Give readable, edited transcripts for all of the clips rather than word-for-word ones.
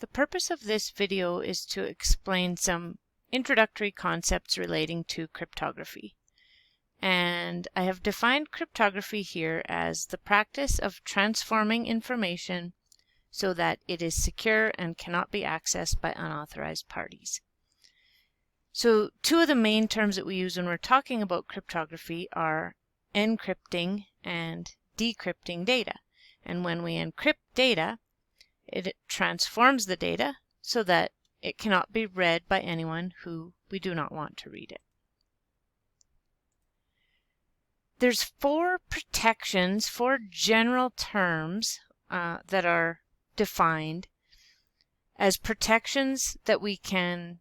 The purpose of this video is to explain some introductory concepts relating to cryptography. And I have defined cryptography here as the practice of transforming information so that it is secure and cannot be accessed by unauthorized parties. So two of the main terms that we use when we're talking about cryptography are encrypting and decrypting data. And when we encrypt data, it transforms the data so that it cannot be read by anyone who we do not want to read it. There's four protections, four general terms that are defined as protections that we can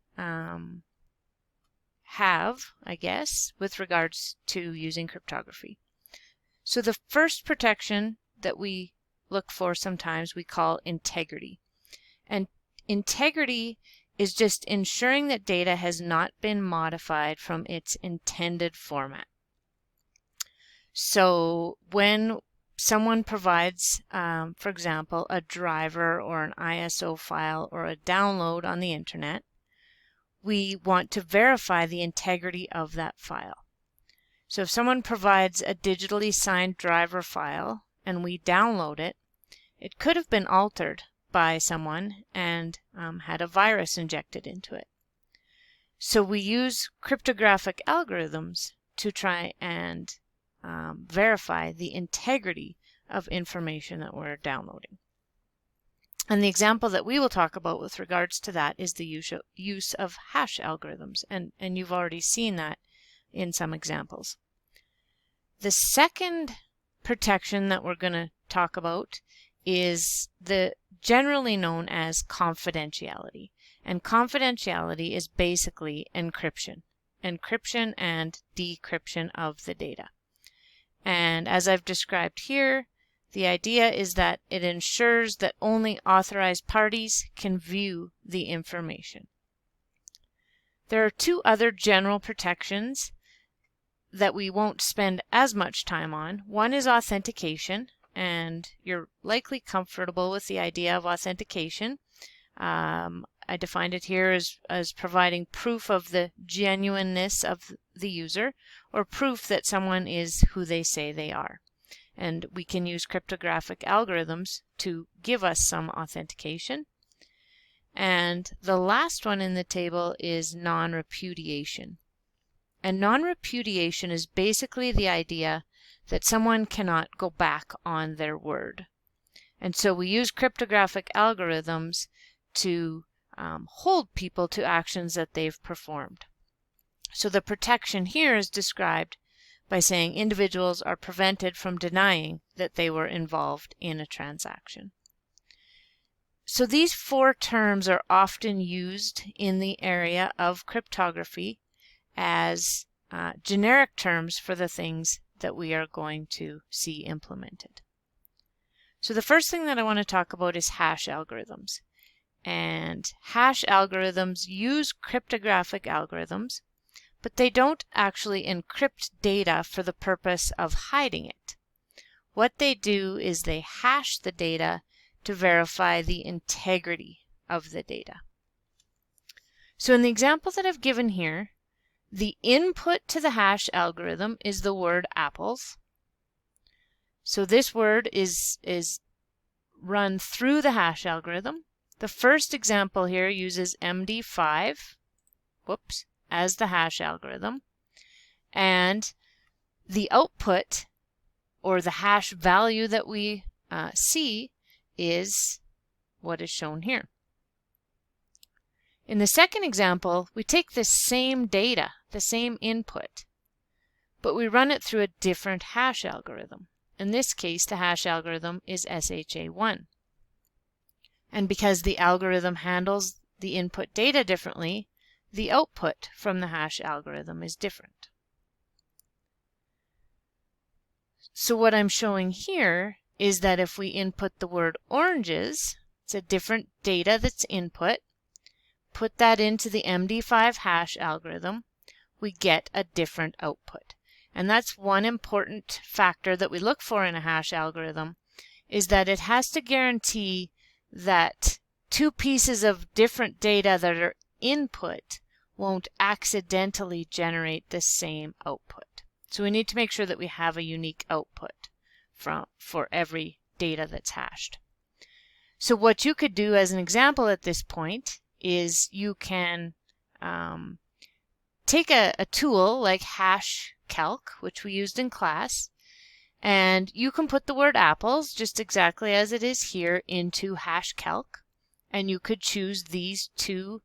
have, I guess, with regards to using cryptography. So the first protection that we look for sometimes we call integrity. And integrity is just ensuring that data has not been modified from its intended format. So when someone provides, for example, a driver or an ISO file or a download on the internet, we want to verify the integrity of that file. So if someone provides a digitally signed driver file and we download it, it could have been altered by someone and had a virus injected into it. So we use cryptographic algorithms to try and verify the integrity of information that we're downloading. And the example that we will talk about with regards to that is the use of hash algorithms, and you've already seen that in some examples. The second protection that we're going to talk about is the generally known as confidentiality. And confidentiality is basically encryption and decryption of the data. And as I've described here, the idea is that it ensures that only authorized parties can view the information. There are two other general protections that we won't spend as much time on. One is authentication, and you're likely comfortable with the idea of authentication. I defined it here as providing proof of the genuineness of the user, or proof that someone is who they say they are. And we can use cryptographic algorithms to give us some authentication. And the last one in the table is non-repudiation. And non-repudiation is basically the idea that someone cannot go back on their word. And so we use cryptographic algorithms to hold people to actions that they've performed. So the protection here is described by saying individuals are prevented from denying that they were involved in a transaction. So these four terms are often used in the area of cryptography as generic terms for the things that we are going to see implemented. So the first thing that I want to talk about is hash algorithms. And hash algorithms use cryptographic algorithms, but they don't actually encrypt data for the purpose of hiding it. What they do is they hash the data to verify the integrity of the data. So in the example that I've given here, the input to the hash algorithm is the word apples. So this word is run through the hash algorithm. The first example here uses MD5, as the hash algorithm. And the output, or the hash value that we see, is what is shown here. In the second example, we take the same data, the same input, but we run it through a different hash algorithm. In this case, the hash algorithm is SHA-1. And because the algorithm handles the input data differently, the output from the hash algorithm is different. So what I'm showing here is that if we input the word oranges, it's a different data that's input, put that into the MD5 hash algorithm, we get a different output. And that's one important factor that we look for in a hash algorithm, is that it has to guarantee that two pieces of different data that are input won't accidentally generate the same output. So we need to make sure that we have a unique output for every data that's hashed. So what you could do as an example at this point is you can take a tool like HashCalc, which we used in class, and you can put the word apples, just exactly as it is here, into HashCalc, and you could choose these two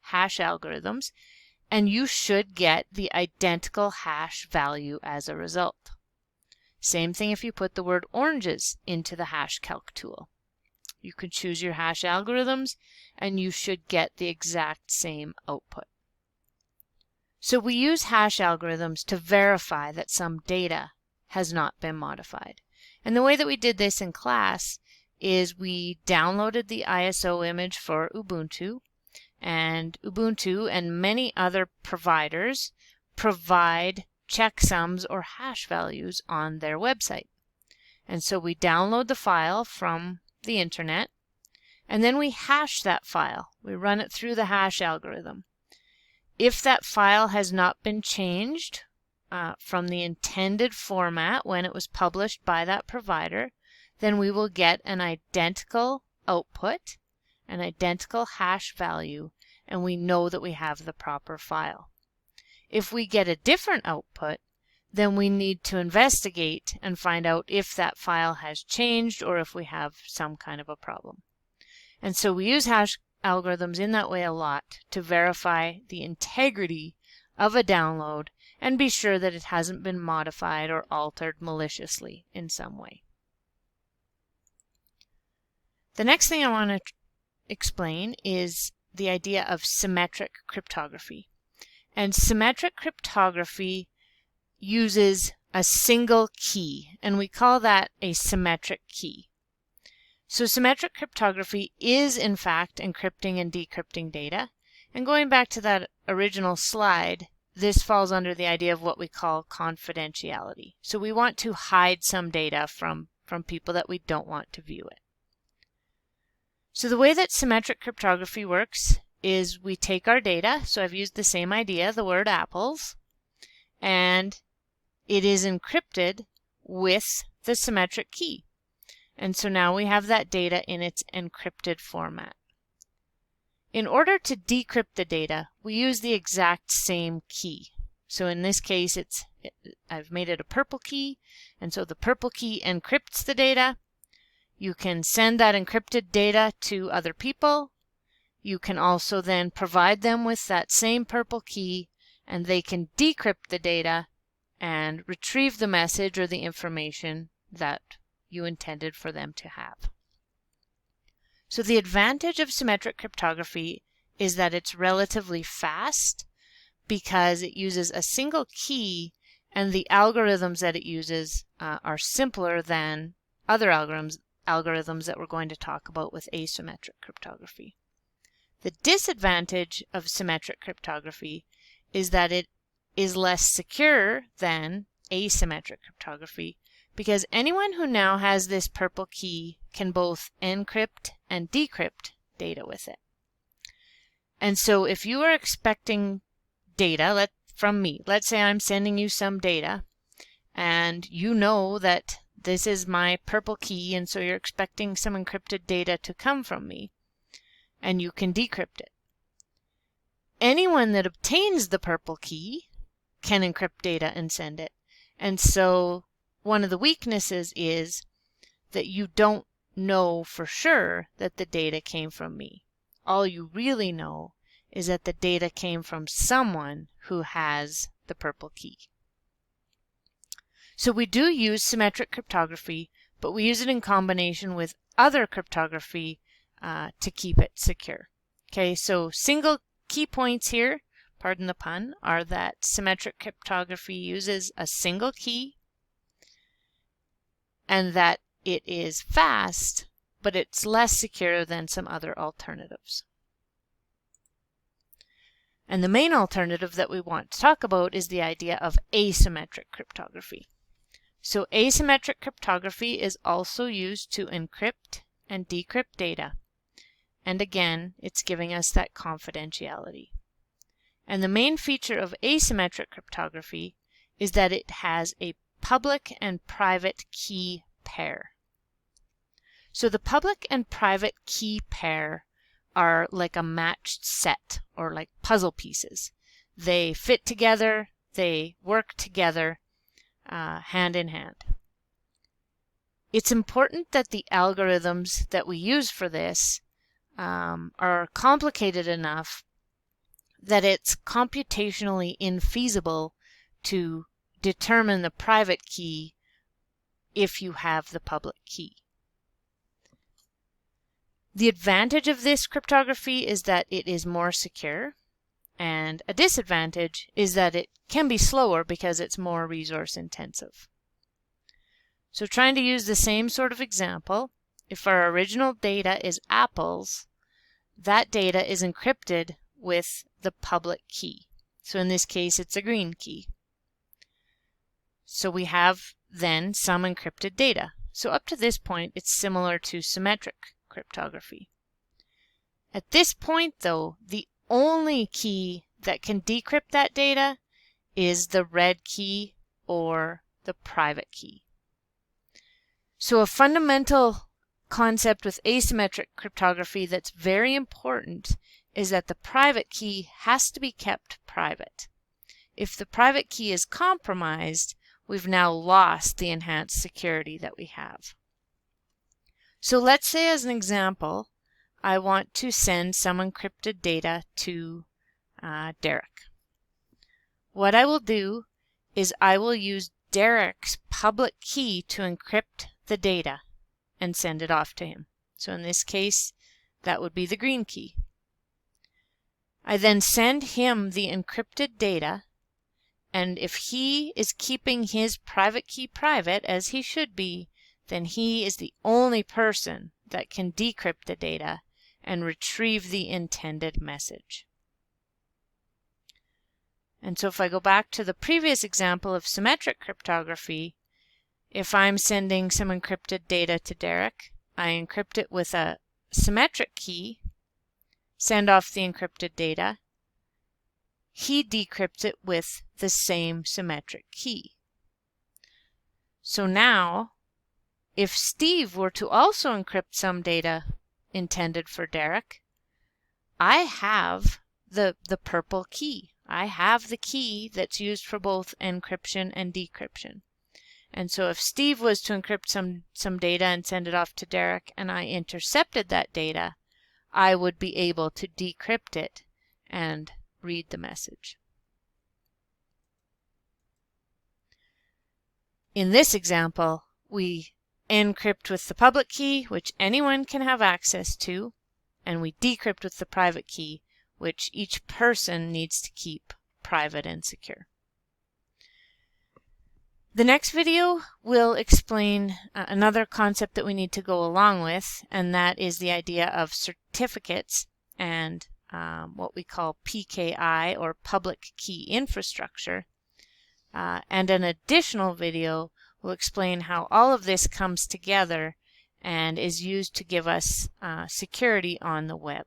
hash algorithms, and you should get the identical hash value as a result. Same thing if you put the word oranges into the HashCalc tool. You can choose your hash algorithms, and you should get the exact same output. So we use hash algorithms to verify that some data has not been modified. And the way that we did this in class is we downloaded the ISO image for Ubuntu, and Ubuntu and many other providers provide checksums or hash values on their website. And so we download the file from the internet, and then we hash that file. We run it through the hash algorithm. If that file has not been changed from the intended format when it was published by that provider, then we will get an identical output, an identical hash value, and we know that we have the proper file. If we get a different output, then we need to investigate and find out if that file has changed or if we have some kind of a problem. And so we use hash algorithms in that way a lot to verify the integrity of a download and be sure that it hasn't been modified or altered maliciously in some way. The next thing I want to explain is the idea of symmetric cryptography. And symmetric cryptography uses a single key, and we call that a symmetric key. So symmetric cryptography is in fact encrypting and decrypting data. And going back to that original slide, this falls under the idea of what we call confidentiality. So we want to hide some data from people that we don't want to view it. So the way that symmetric cryptography works is we take our data, so I've used the same idea, the word apples, and it is encrypted with the symmetric key. And so now we have that data in its encrypted format. In order to decrypt the data, we use the exact same key. So in this case, I've made it a purple key, and so the purple key encrypts the data. You can send that encrypted data to other people. You can also then provide them with that same purple key, and they can decrypt the data and retrieve the message or the information that you intended for them to have. So the advantage of symmetric cryptography is that it's relatively fast because it uses a single key, and the algorithms that it uses are simpler than other algorithms that we're going to talk about with asymmetric cryptography. The disadvantage of symmetric cryptography is that it is less secure than asymmetric cryptography, because anyone who now has this purple key can both encrypt and decrypt data with it. And so if you are expecting data from me, let's say I'm sending you some data, and you know that this is my purple key, and so you're expecting some encrypted data to come from me, and you can decrypt it. Anyone that obtains the purple key can encrypt data and send it. And so one of the weaknesses is that you don't know for sure that the data came from me. All you really know is that the data came from someone who has the purple key. So we do use symmetric cryptography, but we use it in combination with other cryptography to keep it secure. Okay, so single key points here, pardon the pun, are that symmetric cryptography uses a single key, and that it is fast, but it's less secure than some other alternatives. And the main alternative that we want to talk about is the idea of asymmetric cryptography. So asymmetric cryptography is also used to encrypt and decrypt data. And again, it's giving us that confidentiality. And the main feature of asymmetric cryptography is that it has a public and private key pair. So the public and private key pair are like a matched set, or like puzzle pieces. They fit together, they work together hand in hand. It's important that the algorithms that we use for this are complicated enough that it's computationally infeasible to determine the private key if you have the public key. The advantage of this cryptography is that it is more secure, and a disadvantage is that it can be slower because it's more resource intensive. So trying to use the same sort of example, if our original data is apples, that data is encrypted with the public key. So in this case, it's a green key. So we have then some encrypted data. So up to this point, it's similar to symmetric cryptography. At this point, though, the only key that can decrypt that data is the red key or the private key. So a fundamental concept with asymmetric cryptography that's very important is that the private key has to be kept private. If the private key is compromised, we've now lost the enhanced security that we have. So let's say, as an example, I want to send some encrypted data to Derek. What I will do is I will use Derek's public key to encrypt the data and send it off to him. So in this case, that would be the green key. I then send him the encrypted data, and if he is keeping his private key private, as he should be, then he is the only person that can decrypt the data and retrieve the intended message. And so if I go back to the previous example of symmetric cryptography, if I'm sending some encrypted data to Derek, I encrypt it with a symmetric key, send off the encrypted data. He decrypts it with the same symmetric key. So now, if Steve were to also encrypt some data intended for Derek, I have the purple key. I have the key that's used for both encryption and decryption. And so if Steve was to encrypt some data and send it off to Derek, and I intercepted that data, I would be able to decrypt it and read the message. In this example, we encrypt with the public key, which anyone can have access to, and we decrypt with the private key, which each person needs to keep private and secure. The next video will explain another concept that we need to go along with, and that is the idea of certificates and what we call PKI, or public key infrastructure. And an additional video will explain how all of this comes together and is used to give us security on the web.